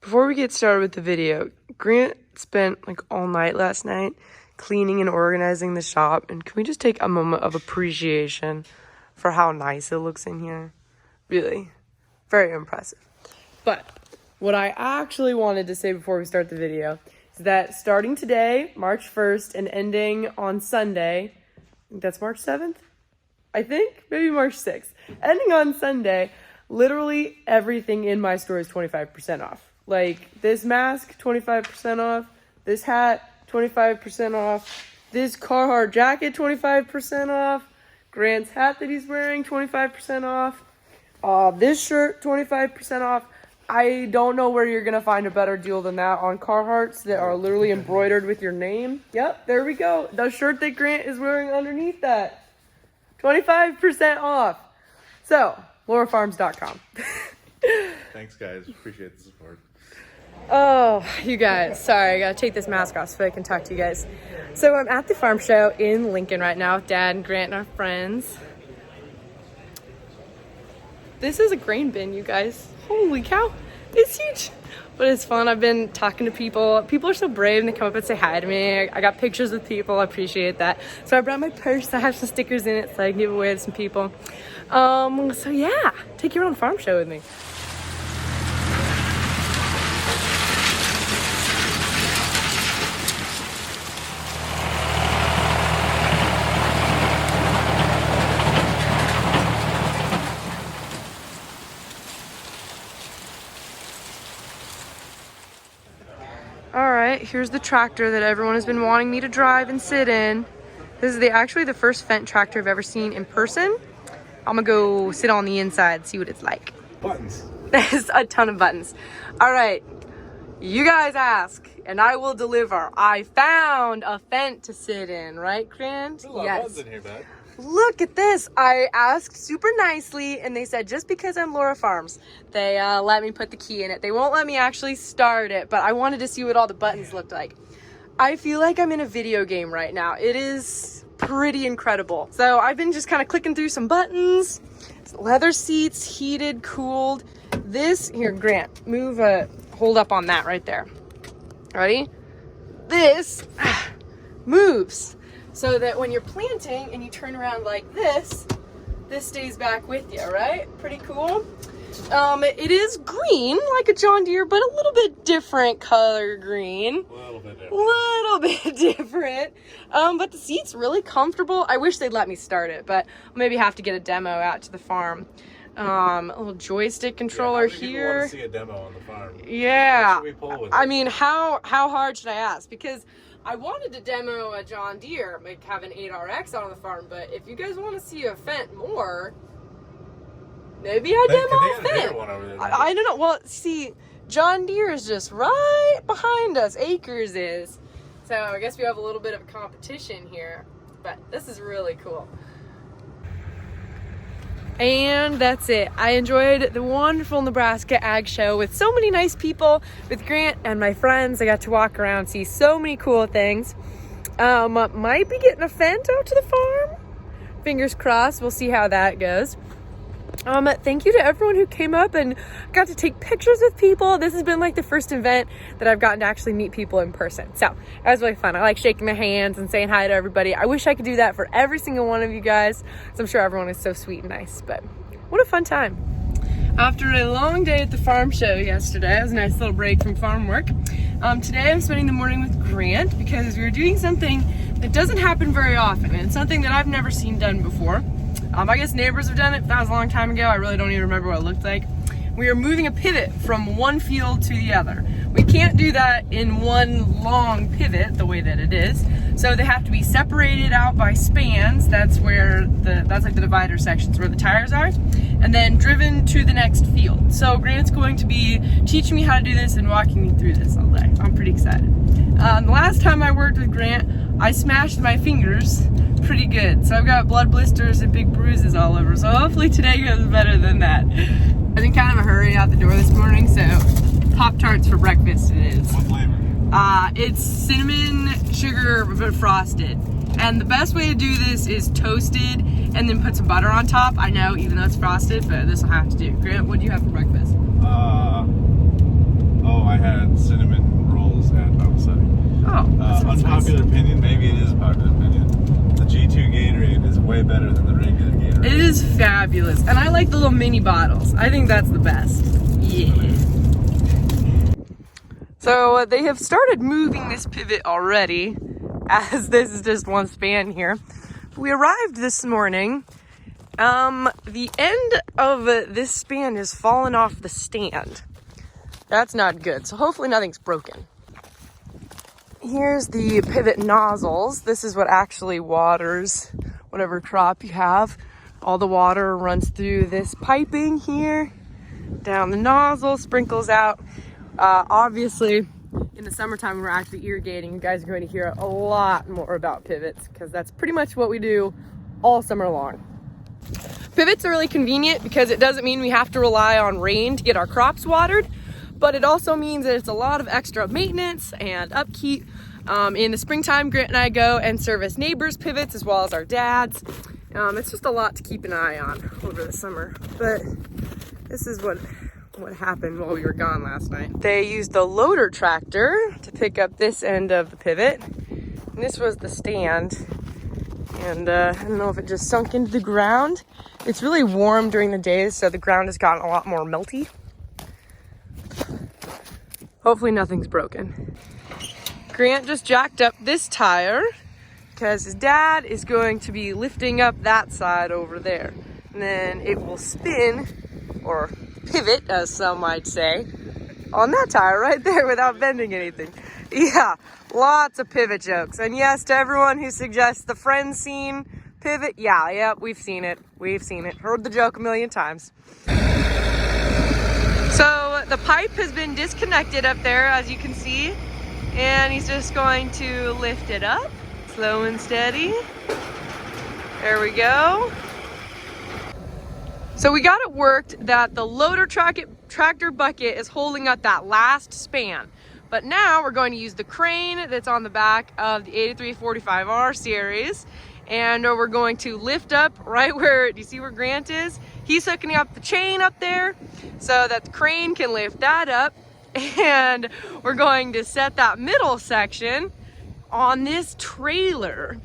Before we get started with the video, Grant spent like all night last night cleaning and organizing the shop, and can we just take a moment of appreciation for how nice it looks in here? Really, very impressive. But what I actually wanted to say before we start the video is that starting today, March 1st, and ending on Sunday, I think that's March 7th? I think, maybe March 6th. Ending on Sunday, literally everything in my store is 25% off. Like this mask, 25% off. This hat, 25% off. This Carhartt jacket, 25% off. Grant's hat that he's wearing, 25% off. This shirt, 25% off. I don't know where you're going to find a better deal than that on Carhartts that are literally embroidered with your name. Yep, there we go. The shirt that Grant is wearing underneath that. 25% off. So, laurafarms.com. Thanks, guys. Appreciate the support. Oh, you guys. Sorry, I gotta take this mask off so I can talk to you guys. So I'm at the farm show in Lincoln right now with Dad and Grant and our friends. This is a grain bin, you guys. Holy cow. It's huge. But it's fun. I've been talking to people. People are so brave and they come up and say hi to me. I got pictures with people. I appreciate that. So I brought my purse. I have some stickers in it so I can give away to some people. So yeah, take your own farm show with me. Alright, here's the tractor that everyone has been wanting me to drive and sit in. This is actually the first Fendt tractor I've ever seen in person. I'm gonna go sit on the inside, see what it's like. Buttons. There's a ton of buttons. Alright, you guys ask, and I will deliver. I found a Fendt to sit in, right, Grant? There's a lot of buttons in here, bud. Look at this. I asked super nicely and they said just because I'm Laura Farms, they let me put the key in it. They won't let me actually start it, but I wanted to see what all the buttons looked like. I feel like I'm in a video game right now. It is pretty incredible. So I've been just kind of clicking through some buttons. Leather seats, heated, cooled. This, here, Grant, move, hold up on that right there. Ready? This moves. So that when you're planting and you turn around like this stays back with you, right? Pretty cool. It is green, like a John Deere, but a little bit different color green. Little bit different. But the seat's really comfortable. I wish they'd let me start it, but I'll maybe have to get a demo out to the farm. A little joystick controller here. Want to see a demo on the farm? Yeah. What should we pull with I it? mean, how hard should I ask? Because I wanted to demo a John Deere, like have an 8RX on the farm, but if you guys want to see a Fendt more, maybe I demo a Fendt. I don't know. Well, see, John Deere is just right behind us. Acres is. So I guess we have a little bit of a competition here, but this is really cool. And that's it. I enjoyed the wonderful Nebraska Ag Show with so many nice people, with Grant and my friends. I got to walk around, see so many cool things. Might be getting a Fendt out to the farm. Fingers crossed. We'll see how that goes. Thank you to everyone who came up and got to take pictures with people. This has been like the first event that I've gotten to actually meet people in person. So it was really fun. I like shaking their hands and saying hi to everybody. I wish I could do that for every single one of you guys. So I'm sure everyone is so sweet and nice, but what a fun time. After a long day at the farm show yesterday, it was a nice little break from farm work. Today I'm spending the morning with Grant because we were doing something that doesn't happen very often, and it's something that I've never seen done before. I guess neighbors have done it. That was a long time ago. I really don't even remember what it looked like. We are moving a pivot from one field to the other. We can't do that in one long pivot the way that it is. So they have to be separated out by spans. That's where that's like the divider sections where the tires are, and then driven to the next field. So Grant's going to be teaching me how to do this and walking me through this all day. I'm pretty excited. The last time I worked with Grant, I smashed my fingers pretty good. So I've got blood blisters and big bruises all over. So hopefully today goes better than that. I was in kind of a hurry out the door this morning, so Pop-Tarts for breakfast it is. What flavor? It's cinnamon sugar but frosted. And the best way to do this is toasted and then put some butter on top. I know, even though it's frosted, but this will have to do. Grant, what do you have for breakfast? I had cinnamon rolls at Bible study. Oh, that sounds Unpopular opinion, maybe it is a popular opinion. The G2 Gatorade is way better than the regular Gatorade. It is fabulous. And I like the little mini bottles. I think that's the best. Yeah. So they have started moving this pivot already, as this is just one span here. We arrived this morning. The end of this span has fallen off the stand. That's not good. So hopefully nothing's broken. Here's the pivot nozzles. This is what actually waters whatever crop you have. All the water runs through this piping here, down the nozzle, sprinkles out. Obviously, in the summertime when we're actually irrigating, you guys are going to hear a lot more about pivots because that's pretty much what we do all summer long. Pivots are really convenient because it doesn't mean we have to rely on rain to get our crops watered, but it also means that it's a lot of extra maintenance and upkeep. In the springtime, Grant and I go and service neighbors' pivots as well as our dad's. It's just a lot to keep an eye on over the summer, but this is what happened while we were gone last night. They used the loader tractor to pick up this end of the pivot, and this was the stand. And I don't know if it just sunk into the ground. It's really warm during the days, so the ground has gotten a lot more melty. Hopefully nothing's broken. Grant just jacked up this tire because his dad is going to be lifting up that side over there. And then it will spin, or pivot as some might say, on that tire right there without bending anything. Yeah, lots of pivot jokes. And yes, to everyone who suggests the Friends scene pivot, yeah, we've seen it. We've seen it. Heard the joke a million times. So the pipe has been disconnected up there, as you can see. And he's just going to lift it up, slow and steady. There we go. So we got it worked that the loader tractor bucket is holding up that last span. But now we're going to use the crane that's on the back of the 8345R series. And we're going to lift up right where, do you see where Grant is? He's hooking up the chain up there so that the crane can lift that up. And we're going to set that middle section on this trailer.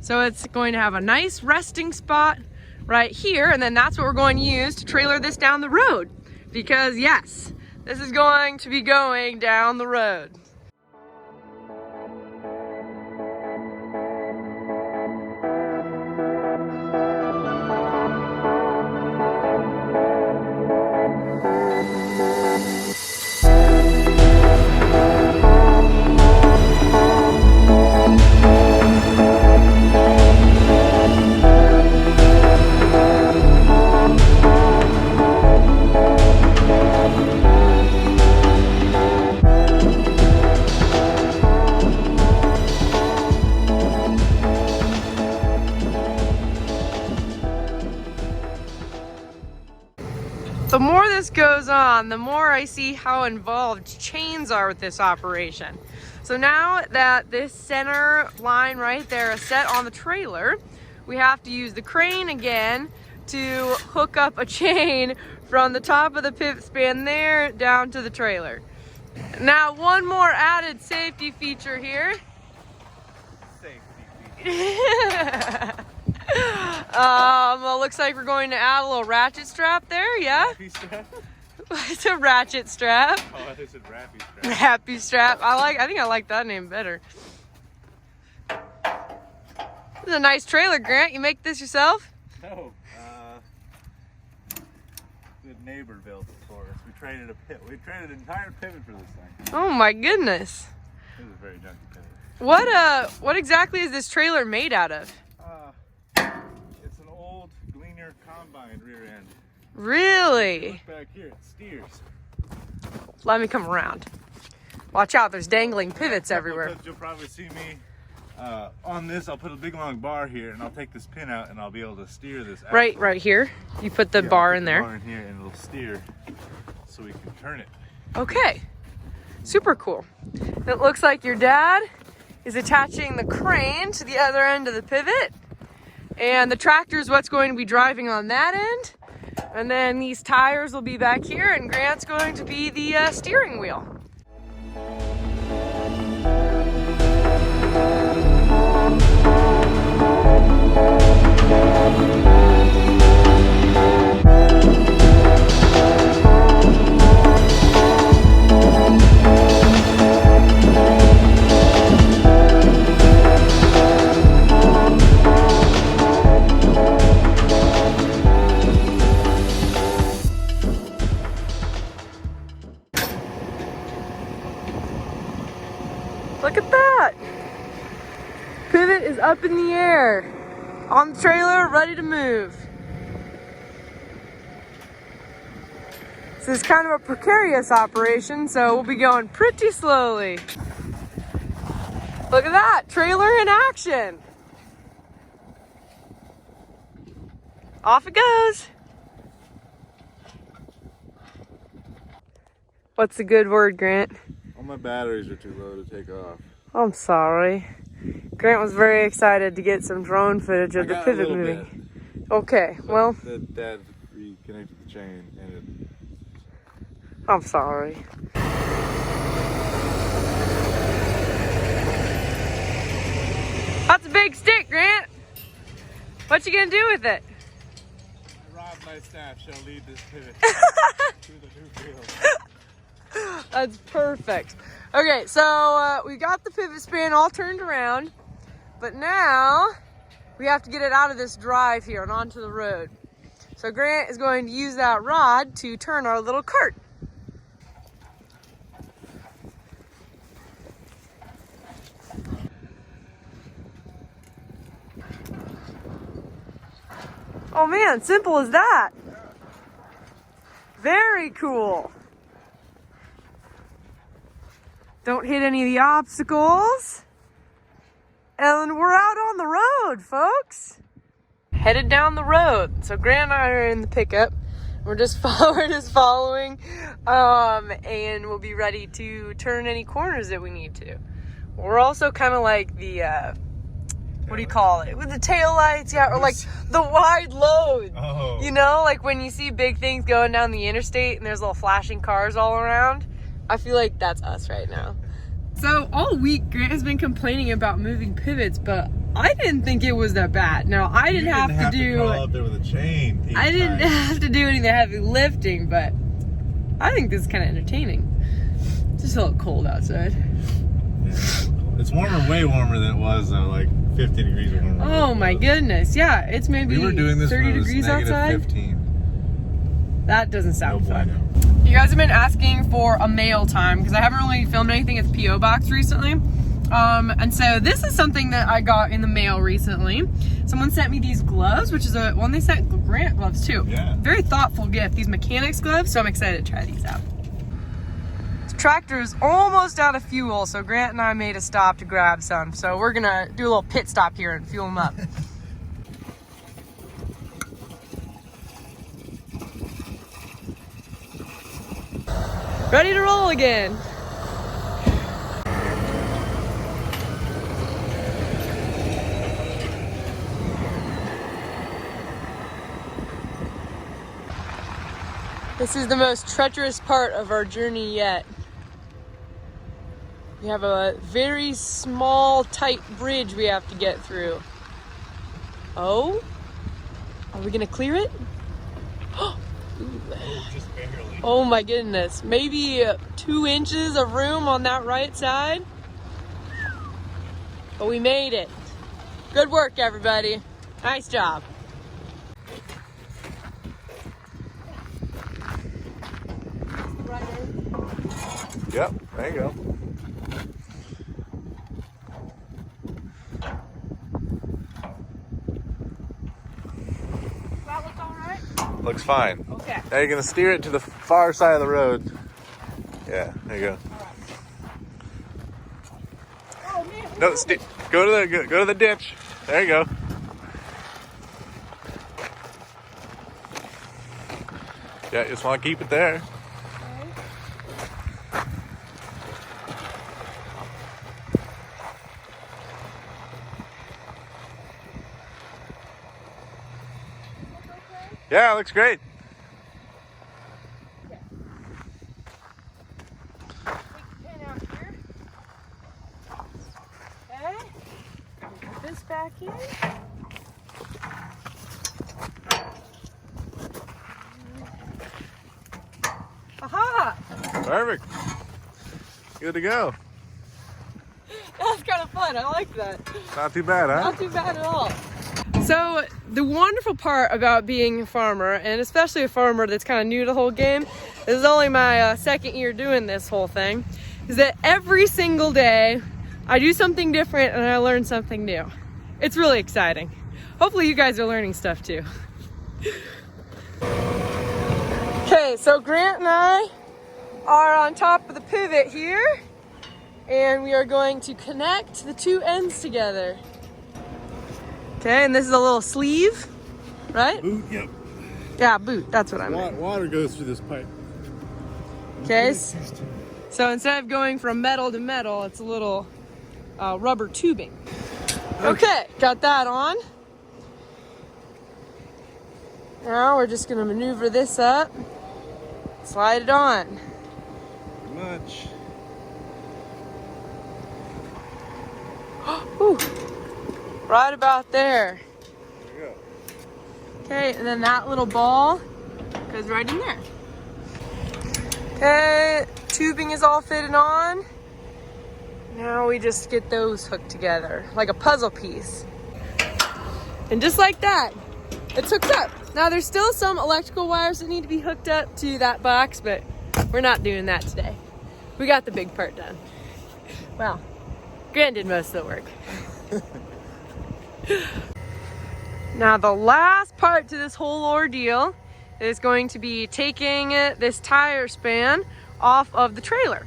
So it's going to have a nice resting spot right here. And then that's what we're going to use to trailer this down the road. Because yes, this is going to be going down the road. The more this goes on, the more I see how involved chains are with this operation. So now that this center line right there is set on the trailer, we have to use the crane again to hook up a chain from the top of the pivot span there down to the trailer. Now one more added safety feature here. Well, looks like we're going to add a little ratchet strap there, yeah? Rappy strap? It's a ratchet strap. Oh, I said rappy strap. Rappy strap. I think I like that name better. This is a nice trailer, Grant. You make this yourself? No. The neighbor built it for us. We traded an entire pivot for this thing. Oh my goodness. This is a very junky pivot. What exactly is this trailer made out of? It's an old Gleaner combine rear end. Really? Look back here, it steers. Let me come around. Watch out, there's dangling pivots everywhere. You'll probably see me on this. I'll put a big long bar here, and I'll take this pin out, and I'll be able to steer this. Right here. You put the bar in there. Bar in here, and it'll steer, so we can turn it. Okay. Super cool. It looks like your dad is attaching the crane to the other end of the pivot, and the tractor is what's going to be driving on that end. And then these tires will be back here, and Grant's going to be the steering wheel. Look at that! Pivot is up in the air. On the trailer, ready to move. This is kind of a precarious operation, so we'll be going pretty slowly. Look at that, trailer in action. Off it goes. What's the good word, Grant? All my batteries are too low to take off. I'm sorry. Grant was very excited to get some drone footage of the pivot moving. Okay, but well. The dad reconnected the chain and I'm sorry. That's a big stick, Grant. What you gonna do with it? Rob, my staff shall lead this pivot through the new field. That's perfect. Okay, so we got the pivot span all turned around, but now we have to get it out of this drive here and onto the road. So Grant is going to use that rod to turn our little cart. Oh man, simple as that. Very cool. Don't hit any of the obstacles. And we're out on the road, folks. Headed down the road. So Grant and I are in the pickup. We're just following. And we'll be ready to turn any corners that we need to. We're also kind of like the, what do you call it? With the tail lights, yeah, or like the wide loads. Oh. You know, like when you see big things going down the interstate and there's little flashing cars all around. I feel like that's us right now. So all week, Grant has been complaining about moving pivots, but I didn't think it was that bad. Now, I didn't have to do. Crawl up there with a chain. I didn't have to do any of the heavy lifting, but I think this is kind of entertaining. It's just a little cold outside. Yeah, it's warmer, way warmer than it was, like 50 degrees warmer. Oh my goodness, yeah, it's maybe we were doing this 30 degrees outside. 15. That doesn't sound fun. Bueno. You guys have been asking for a mail time because I haven't really filmed anything at the P.O. box recently. And so this is something that I got in the mail recently. Someone sent me these gloves, which is one they sent Grant gloves too. Yeah. Very thoughtful gift, these mechanics gloves, so I'm excited to try these out. The tractor is almost out of fuel, so Grant and I made a stop to grab some. So we're gonna do a little pit stop here and fuel them up. Ready to roll again. This is the most treacherous part of our journey yet. We have a very small, tight bridge we have to get through. Oh? Are we gonna clear it? Just barely. Oh my goodness. Maybe 2 inches of room on that right side. But we made it. Good work, everybody. Nice job. Yep, there you go. That look all right? Looks fine. Okay. Now you're gonna steer it to the far side of the road. Yeah, there you go. Oh man. No, go to the ditch. There you go. Yeah, just want to keep it there. Yeah, it looks great. Okay. Take the pin out here. here. Aha! Perfect. Good to go. That's kind of fun. I like that. Not too bad, huh? Not too bad at all. So the wonderful part about being a farmer, and especially a farmer that's kind of new to the whole game, this is only my second year doing this whole thing, is that every single day I do something different and I learn something new. It's really exciting. Hopefully you guys are learning stuff too. Okay, so Grant and I are on top of the pivot here, and we are going to connect the two ends together. Okay, and this is a little sleeve, right? Boot, yep. Yeah, boot, that's what I meant. Water goes through this pipe. Okay, so instead of going from metal to metal, it's a little rubber tubing. Okay, got that on. Now we're just gonna maneuver this up, slide it on. Much. Ooh, right about there. There you go. Okay, and then that little ball goes right in there. Okay, tubing is all fitted on. Now we just get those hooked together like a puzzle piece. And just like that, it's hooked up. Now there's still some electrical wires that need to be hooked up to that box, but we're not doing that today. We got the big part done. Well, Grant did most of the work. Now the last part to this whole ordeal is going to be taking this tire span off of the trailer.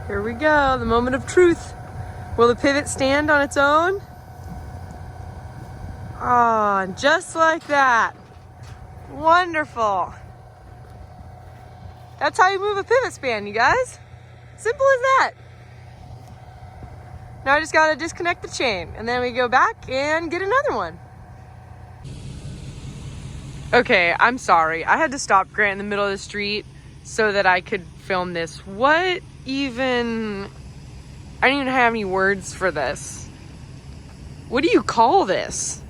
Here we go, the moment of truth. Will the pivot stand on its own? Oh, just like that. Wonderful. That's how you move a pivot span, you guys. Simple as that. Now I just gotta disconnect the chain, and then we go back and get another one. Okay, I'm sorry. I had to stop Grant in the middle of the street so that I could film this. What even... I don't even have any words for this. What do you call this?